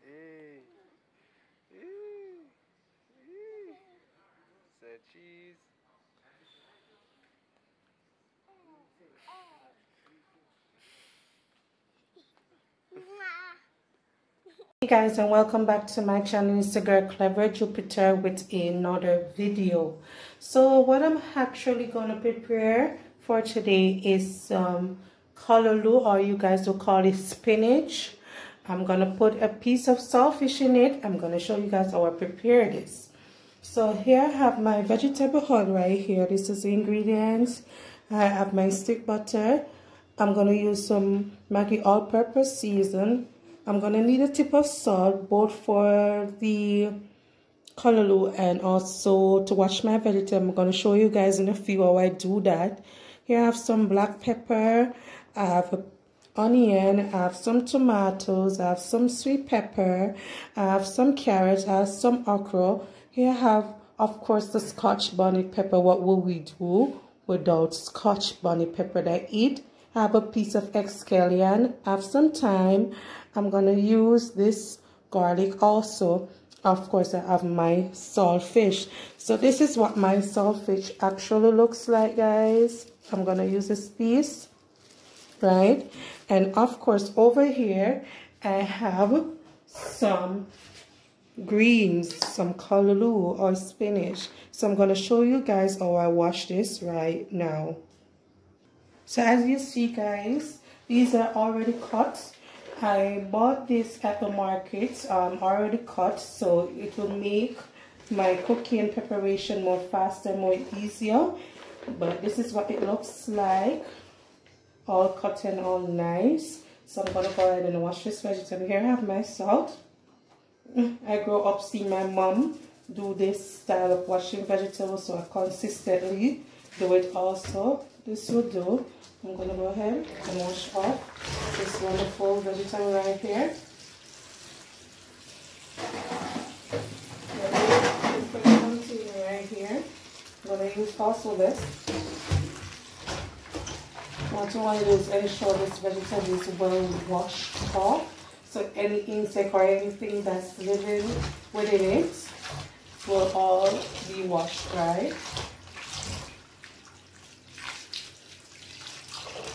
Hey. Hey. Hey. Say cheese. Hey guys, and welcome back to my channel. It's the girl Clever Jupiter with another video. So what I'm actually going to prepare for today is some Calaoo, or you guys will call it spinach. I'm going to put a piece of saltfish in it. I'm going to show you guys how I prepare this. So here I have my vegetable oil right here. This is the ingredients. I have my stick butter. I'm going to use some Maggi all-purpose season. I'm going to need a tip of salt, both for the Calaoo and also to wash my vegetable. I'm going to show you guys in a few how I do that. Here I have some black pepper, I have onion, I have some tomatoes, I have some sweet pepper, I have some carrots, I have some okra. Here I have, of course, the Scotch bonnet pepper. What will we do without Scotch bonnet pepper that I eat? I have a piece of Escoilion, I have some thyme. I'm going to use this garlic also. Of course, I have my saltfish. So this is what my saltfish actually looks like, guys. I'm going to use this piece, right? And of course, over here, I have some greens, some Calaoo or spinach. So I'm going to show you guys how I wash this right now. So as you see, guys, these are already cut. I bought this at the market already cut, so it will make my cooking and preparation more faster, more easier. But this is what it looks like, all cut and all nice. So I'm going to go ahead and wash this vegetable. Here I have my salt. I grew up seeing my mom do this style of washing vegetables, so I consistently do it also. This will do. I'm going to go ahead and wash off this wonderful vegetable right here. Put the container right here. I'm going to use also this. What you want to do is ensure this vegetable is well washed off. So any insect or anything that's living within it will all be washed, right?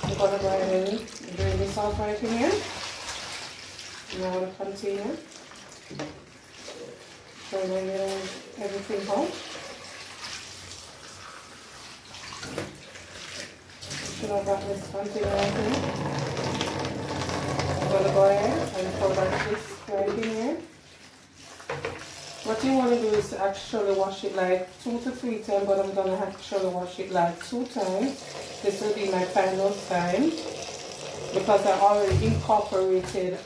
I'm going to go ahead and drain this off right here. Now the container. So I'm going to get everything out. Should have got this container right here. I'm going to go ahead and pour that this right in here. What you want to do is to actually wash it like 2 to 3 times, but I'm going to actually wash it like 2 times. This will be my final time because I already incorporated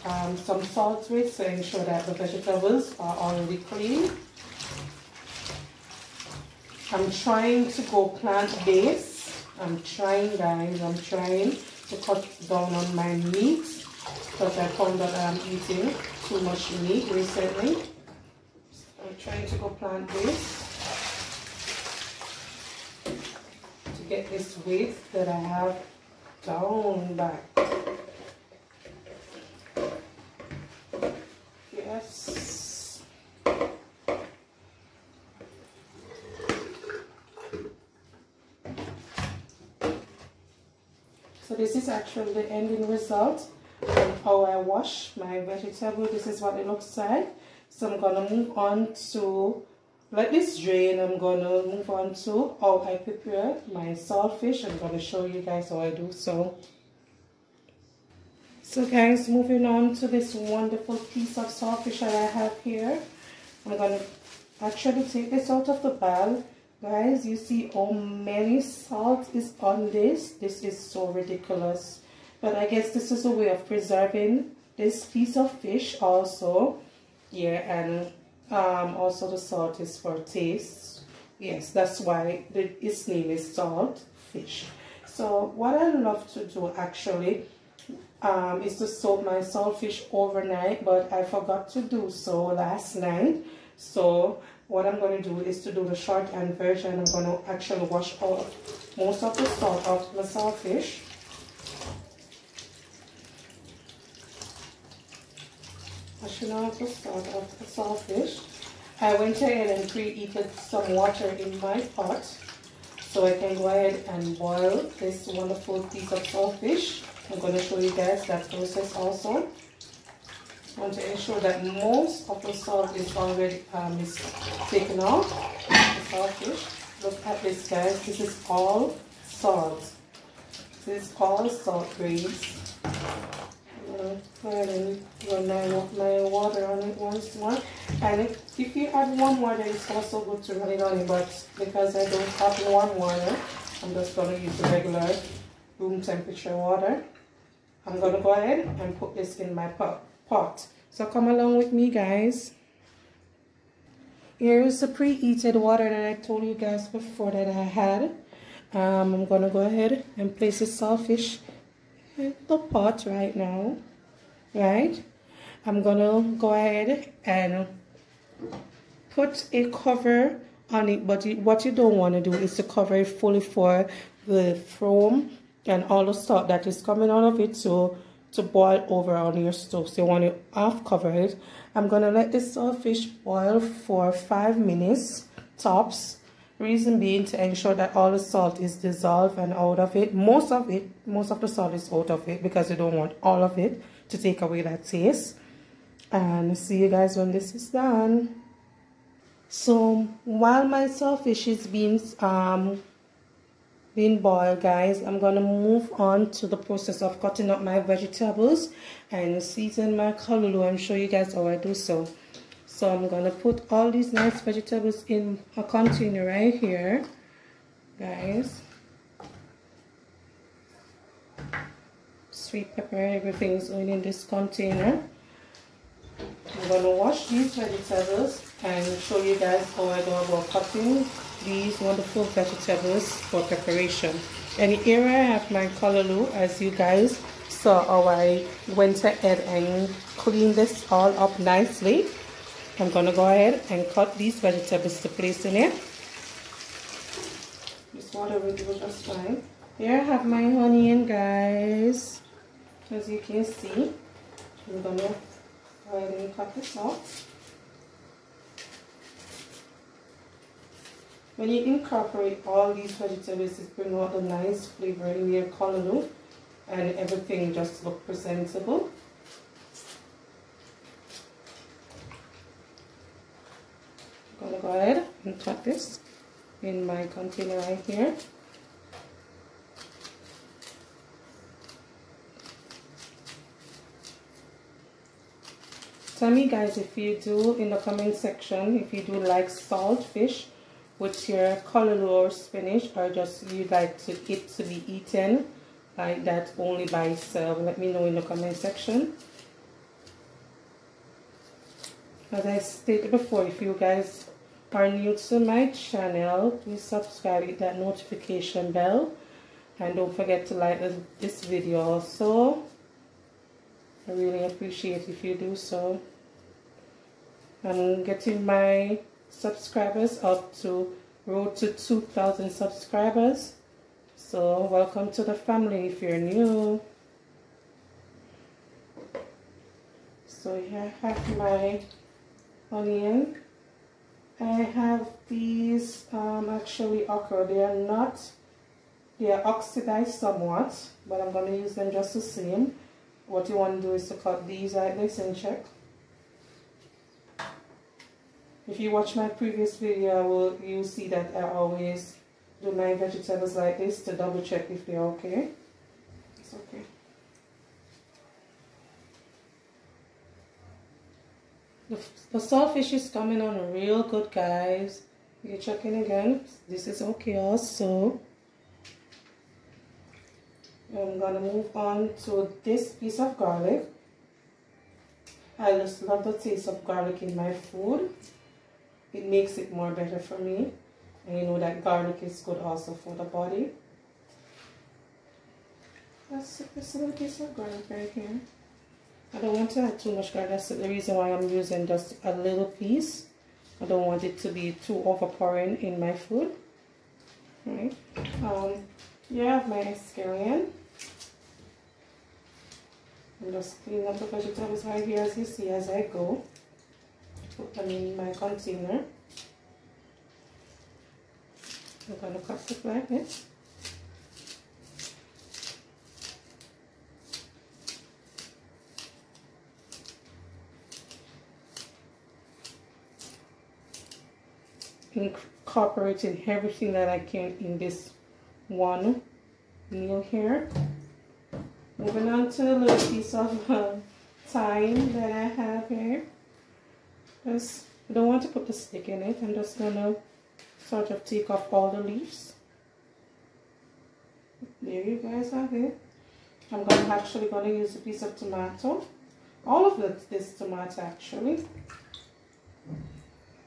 some salt with it, so ensure that the vegetables are already clean. I'm trying to go plant-based. I'm trying, guys. I'm trying to cut down on my meat because I found that I'm eating too much meat recently. I'm trying to go plant-based to get this weight that I have down back. Yes. So this is actually the ending result of how I wash my vegetable. This is what it looks like. So I'm going to move on to, let this drain. I'm going to move on to how I prepare my saltfish. I'm going to show you guys how I do so. So guys, moving on to this wonderful piece of saltfish that I have here. I'm going to actually take this out of the bowl. Guys, you see how many salt is on this? This is so ridiculous. But I guess this is a way of preserving this piece of fish also. Yeah, and also the salt is for taste. Yes, that's why its name is Saltfish. So what I love to do actually is to soak my saltfish overnight, but I forgot to do so last night. So what I'm going to do is to do the shorthand version. I'm going to actually wash off most of the salt off the saltfish. I should not have to start off the saltfish. I went ahead and preheated some water in my pot so I can go ahead and boil this wonderful piece of saltfish. I'm going to show you guys that process also. I want to ensure that most of the salt is already is taken off the saltfish. Look at this, guys. This is all salt. This is all salt grains. Go ahead and run my water on it once more. And if you add warm water, it's also good to run it on it. But because I don't have warm water, I'm just going to use the regular room temperature water. I'm going to go ahead and put this in my pot. So come along with me, guys. Here is the preheated water that I told you guys before that I had. I'm going to go ahead and place the saltfish in the pot right now. Right? I'm going to go ahead and put a cover on it. But what you don't want to do is to cover it fully for the foam and all the salt that is coming out of it to boil over on your stove. So you want to half cover it. I'm going to let this saltfish boil for 5 minutes tops. Reason being to ensure that all the salt is dissolved and out of it. Most of the salt is out of it because you don't want all of it to take away that taste. And see you guys when this is done. So while my saltfish is being boiled, guys, I'm gonna move on to the process of cutting up my vegetables and season my callaloo and show you guys how I do so. So I'm gonna put all these nice vegetables in a container right here, guys. Sweet pepper, everything is going in this container. I'm gonna wash these vegetables and show you guys how I go about cutting these wonderful vegetables for preparation. And here I have my callaloo, as you guys saw how I went ahead and cleaned this all up nicely. I'm gonna go ahead and cut these vegetables to place in it. This water will do just fine. Here I have my onion, guys. As you can see, I'm gonna go ahead and cut this off. When you incorporate all these vegetables, it brings out the nice flavor in your callaloo and everything just looks presentable. I'm going to go ahead and cut this in my container right here. Tell me, guys, if you do in the comment section, if you do like saltfish with your callaloo or spinach, or just you like it to be eaten like that only by itself. Let me know in the comment section. As I stated before, if you guys are new to my channel, please subscribe, hit that notification bell, and don't forget to like this video also. I really appreciate if you do so. I'm getting my subscribers up to road to 2,000 subscribers. So welcome to the family if you're new. So here I have my onion. I have these actually okra. They are oxidized somewhat, but I'm going to use them just the same. What you want to do is to cut these like this and check. If you watch my previous video, you'll see that I always do my vegetables like this to double check if they're okay. It's okay. The saltfish is coming on real good, guys. You're checking again. This is okay also. I'm gonna move on to this piece of garlic. I just love the taste of garlic in my food. It makes it more better for me. And you know that garlic is good also for the body. That's this little piece of garlic right here. I don't want to add too much garlic. That's the reason why I'm using just a little piece. I don't want it to be too overpowering in my food. Right. Here I have my escoilion. I'm just cleaning up the vegetables right here as you see as I go. Put them in my container. I'm going to cut it like this. Incorporating everything that I can in this one meal here. Moving on to a little piece of thyme that I have here. I don't want to put the stick in it. I'm just gonna sort of take off all the leaves. There you guys have it. I'm actually gonna use a piece of tomato. All of this tomato actually.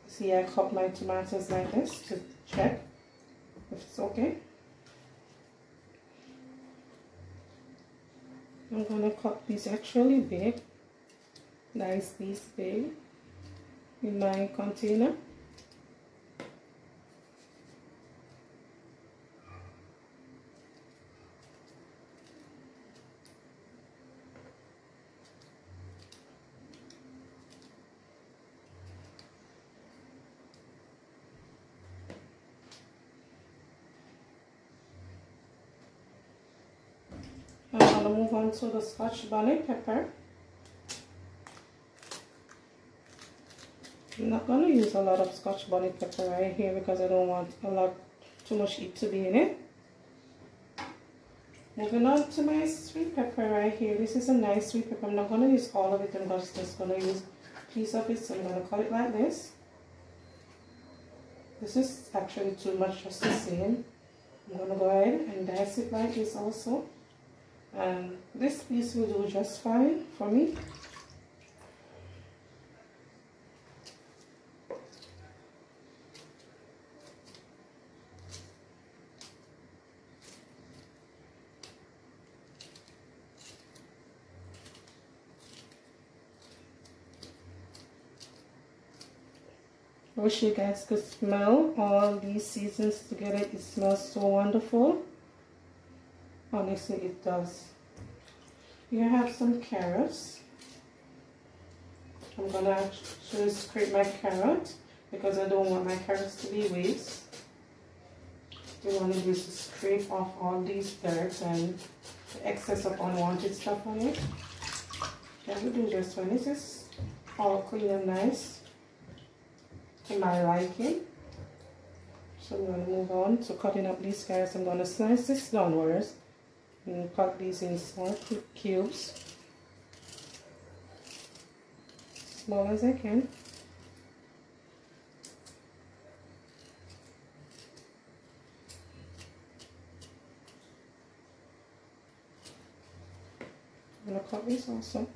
See, I cut my tomatoes like this to check if it's okay. I'm gonna cut these actually big, nice piece big in my container. I'm going to move on to the Scotch bonnet pepper. I'm not going to use a lot of Scotch bonnet pepper right here because I don't want too much heat to be in it. Moving on to my sweet pepper right here. This is a nice sweet pepper. I'm not going to use all of it. I'm just going to use a piece of it. So I'm going to cut it like this. This is actually too much just the same. I'm going to go ahead and dice it like this also. And this piece will do just fine for me. I wish you guys could smell all these seasons together. It smells so wonderful. Honestly, it does. Here I have some carrots. I'm gonna actually scrape my carrot because I don't want my carrots to be waste. I want to just scrape off all these dirt and the excess of unwanted stuff on it. That will do just fine. This is all clean and nice to my liking. So I'm going to move on to cutting up these carrots. I'm going to slice this downwards and cut these in small cubes, small as I can. I'm going to cut this also.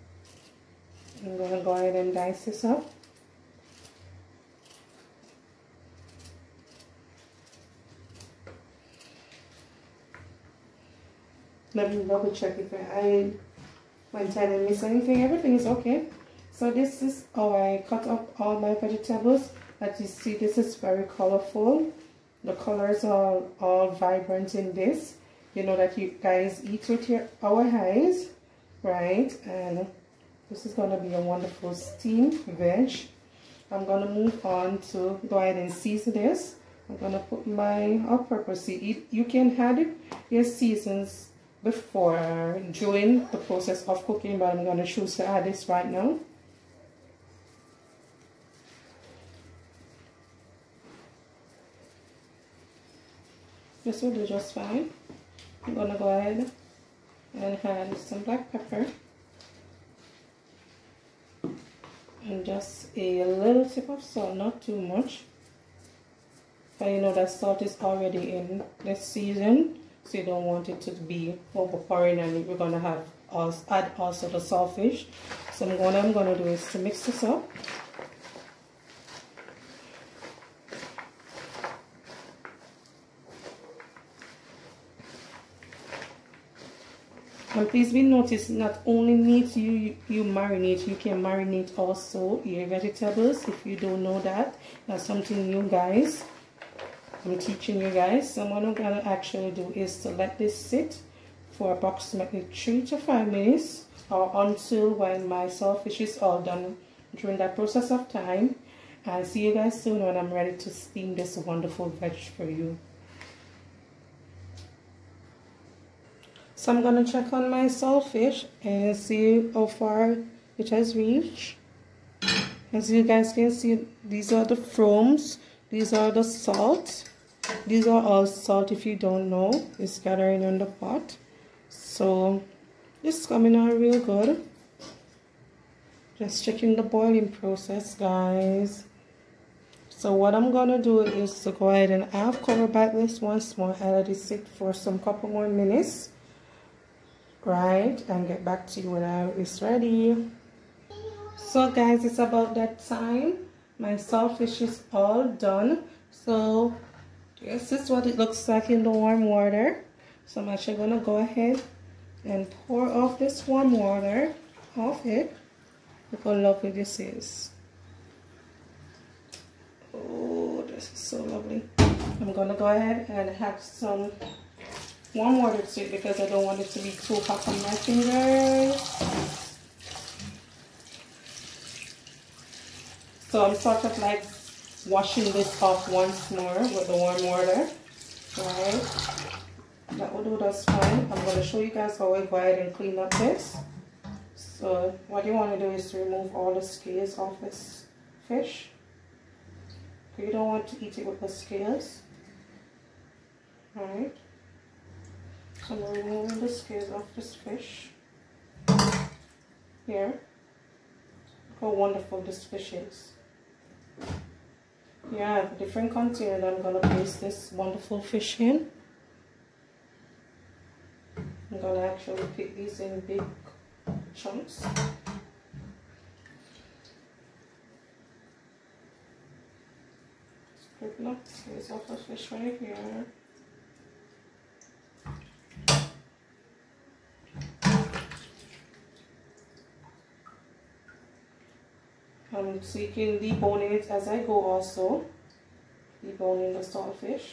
I'm going to go ahead and dice this up. Let me double check if I went ahead and missed anything. Everything is okay. So this is how I cut up all my vegetables. As you see, this is very colorful. The colors are all vibrant in this. You know that you guys eat with our eyes, right? And this is going to be a wonderful steamed veg. I'm going to move on to go ahead and season this. I'm going to put my all-purpose seed. You can add your seasons before, during the process of cooking, but I'm going to choose to add this right now. This will do just fine. I'm going to go ahead and add some black pepper and just a little tip of salt, not too much. But you know that salt is already in this season, so you don't want it to be overpowering, and we're going to have add also the saltfish. So what I'm going to do is to mix this up. And please be noticed, not only meat you marinate, you can marinate also your vegetables. If you don't know that, that's something new, guys. I'm teaching you guys. So what I'm going to actually do is to let this sit for approximately 3 to 5 minutes or until when my saltfish is all done during that process of time. I'll see you guys soon when I'm ready to steam this wonderful veg for you. So I'm gonna check on my saltfish and see how far it has reached. As you guys can see, these are the foams, these are the salt. These are all salt, if you don't know. It's gathering in the pot. So it's coming out real good. Just checking the boiling process, guys. So what I'm gonna do is to go ahead and I've covered back this once more and let it sit for some couple more minutes, right, and get back to you when it's ready. So guys, it's about that time. My saltfish is all done. So this is what it looks like in the warm water. So I'm actually gonna go ahead and pour off this warm water off it. Look how lovely this is. Oh, this is so lovely. I'm gonna go ahead and add some warm water to it because I don't want it to be too hot on my fingers. So I'm sort of like washing this off once more with the warm water, right? That will do just fine. I'm going to show you guys how I go ahead and clean up this. So what you want to do is to remove all the scales off this fish. You don't want to eat it with the scales, right? So I'm removing the scales off this fish. Here. Look how wonderful this fish is. Here I have a different container that I'm going to place this wonderful fish in. I'm going to actually pick these in big chunks. Scribble up the scales off the fish right here. So you can debone it as I go also. Deboning the saltfish.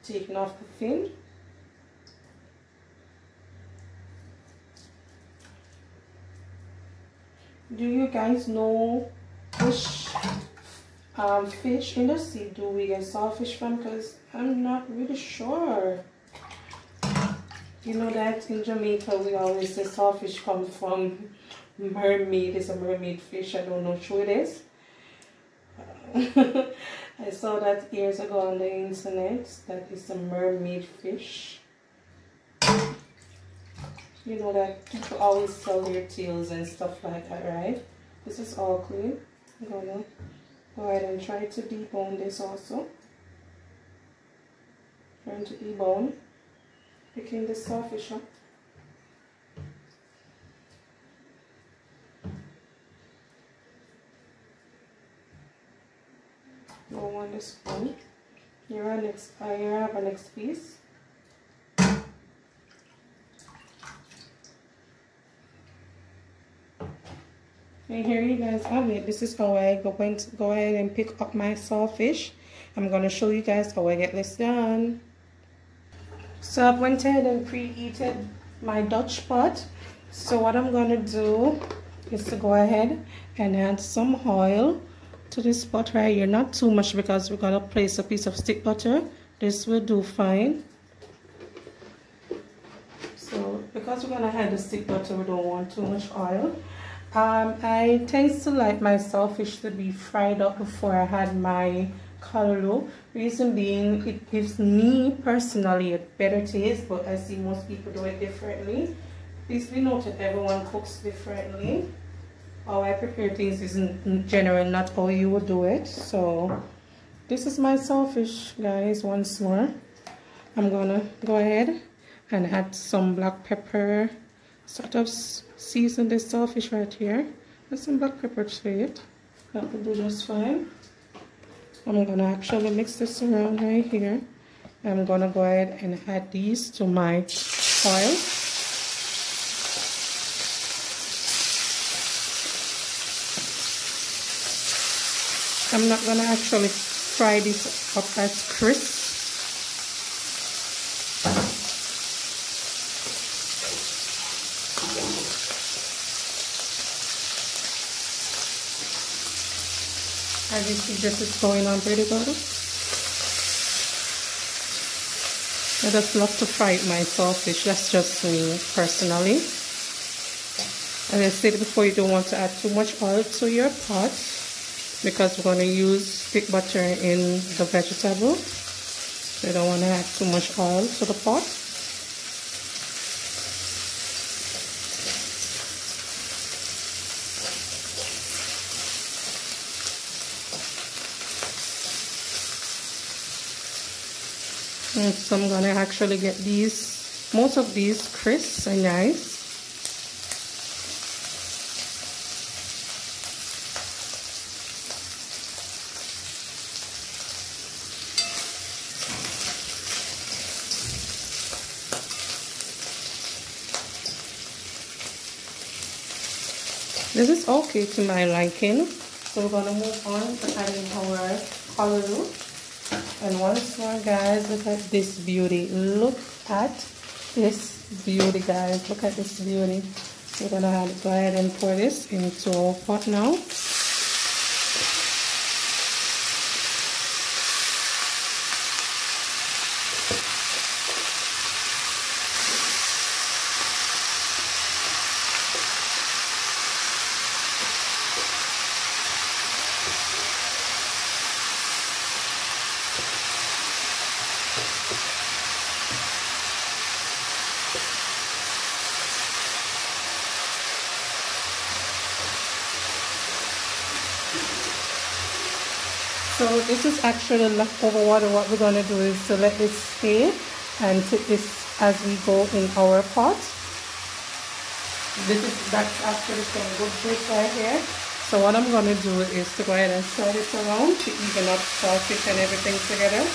Taking off the fin. Do you guys know which fish in the sea do we get saltfish from? Because I'm not really sure. You know that in Jamaica we always say saltfish come from mermaid. It's a mermaid fish. I don't know which it is. I saw that years ago on the internet. That is a mermaid fish. You know that people always sell their tails and stuff like that, right? This is all clean. I'm gonna go ahead and try to debone this also. Trying to debone. Picking the saltfish up. Go on this one. Here I have a next piece. And here you guys have it. This is how I go ahead and pick up my saltfish. I'm going to show you guys how I get this done. So I've went ahead and preheated my Dutch pot. So what I'm going to do is to go ahead and add some oil to this pot right here. Not too much because we're going to place a piece of stick butter. This will do fine. So because we're going to add the stick butter, we don't want too much oil. I tend to like my saltfish to be fried up before I had my Calaoo. Reason being, it gives me personally a better taste, but I see most people do it differently. Please be noted, everyone cooks differently. How I prepare things is in general not how you would do it. So this is my saltfish, guys. Once more, I'm gonna go ahead and add some black pepper. Sort of season this saltfish right here. Add some black pepper to it. That will do just fine. I'm gonna actually mix this around right here. I'm gonna go ahead and add these to my oil. I'm not gonna actually fry this up as crisp. As you see, this is going on pretty good. I just love to fry my saltfish. That's just me personally. As I said before, you don't want to add too much oil to your pot because we're going to use thick butter in the vegetable. So you don't want to add too much oil to the pot. And so I'm going to actually get these, most of these crisps and nice. This is okay to my liking. So we're going to move on to adding our Calaoo. And once more, guys, look at this beauty. Look at this beauty, guys. Look at this beauty. We're going to go ahead and pour this into our pot now. So this is actually leftover water. What we're going to do is to let this stay and put this as we go in our pot. That's actually some good juice right here. So what I'm going to do is to go ahead and stir this around to even up saltfish and everything together.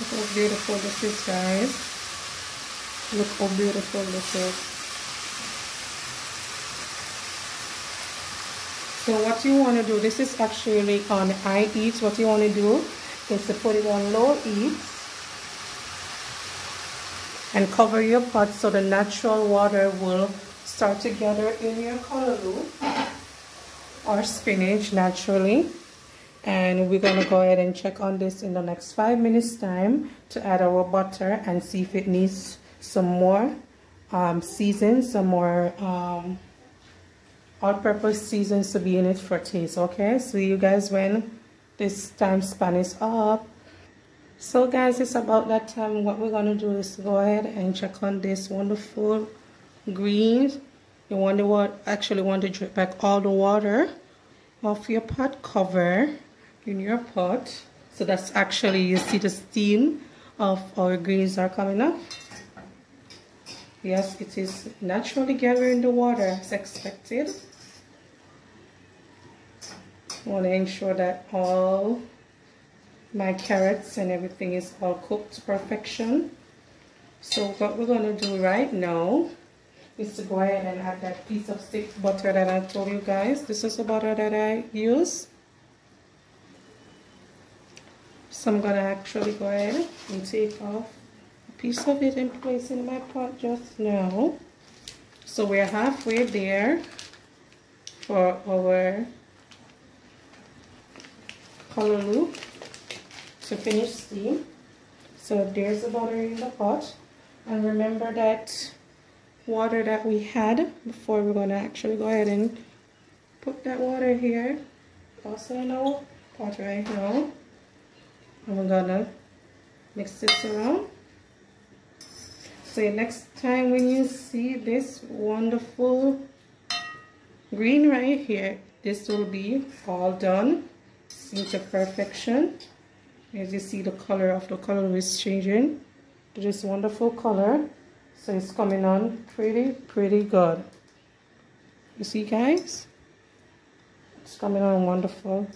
Look how beautiful this is, guys. Look how beautiful this is. So what you want to do, this is actually on high heat. What you want to do is to put it on low heat and cover your pot so the natural water will start to gather in your Calaoo or spinach naturally. And we're going to go ahead and check on this in the next 5 minutes time to add our butter and see if it needs some more seasons, some more all-purpose seasons to be in it for taste. Okay, see you guys when this time span is up. So guys, it's about that time. What we're going to do is to go ahead and check on this wonderful greens. You actually want to drip back all the water off your pot cover in your pot. So that's actually, you see the steam of our greens are coming up. Yes, it is naturally gathering the water as expected. I want to ensure that all my carrots and everything is all cooked to perfection. So what we're going to do right now is to go ahead and add that piece of thick butter that I told you guys. This is the butter that I use. So I'm going to actually go ahead and take off a piece of it and place in my pot just now. So we're halfway there for our Calaoo to finish steam. So there's the butter in the pot. And remember that water that we had before. We're going to actually go ahead and put that water here also in our pot right now, and we're gonna mix this around. So next time when you see this wonderful green right here, this will be all done into perfection. As you see, the color of the Calaoo is changing to this wonderful color. So it's coming on pretty good. You see, guys? It's coming on wonderful.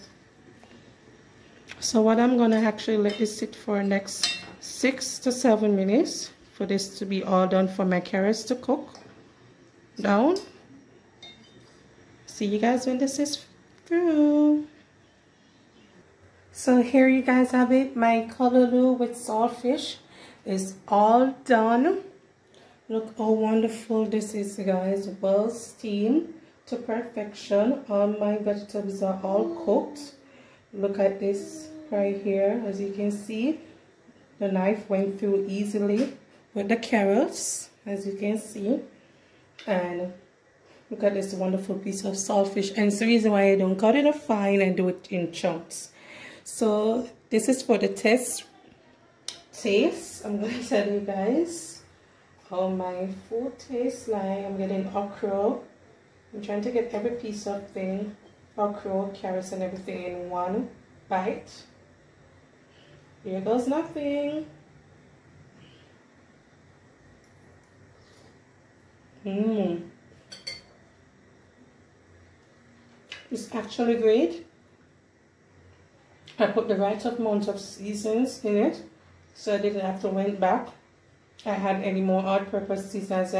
So what I'm going to actually let this sit for next 6 to 7 minutes for this to be all done, for my carrots to cook down. see you guys when this is through. So here you guys have it. My Calaoo with saltfish is all done. Look how wonderful this is, guys. Well steamed to perfection. All my vegetables are all cooked. Look at this right here. As you can see, the knife went through easily with the carrots, as you can see. And look at this wonderful piece of saltfish. And it's the reason why I don't cut it up fine and do it in chunks. So this is for the taste. I'm going to tell you guys how my food tastes like. I'm getting okra. I'm trying to get every piece of thing, okra, carrots and everything in one bite. Here goes nothing. It's actually great. I put the right amount of seasons in it, so I didn't have to went back. I had any more all-purpose seasons.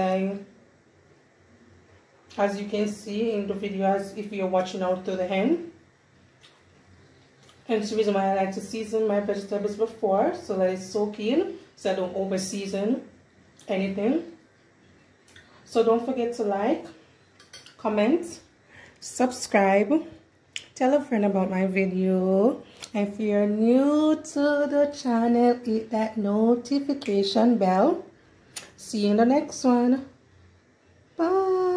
As you can see in the video, as if you're watching out to the end. And it's the reason why I like to season my vegetables before, so that it's soak in, so I don't over season anything. So don't forget to like, comment, subscribe, tell a friend about my video. And if you're new to the channel, hit that notification bell. See you in the next one. Bye.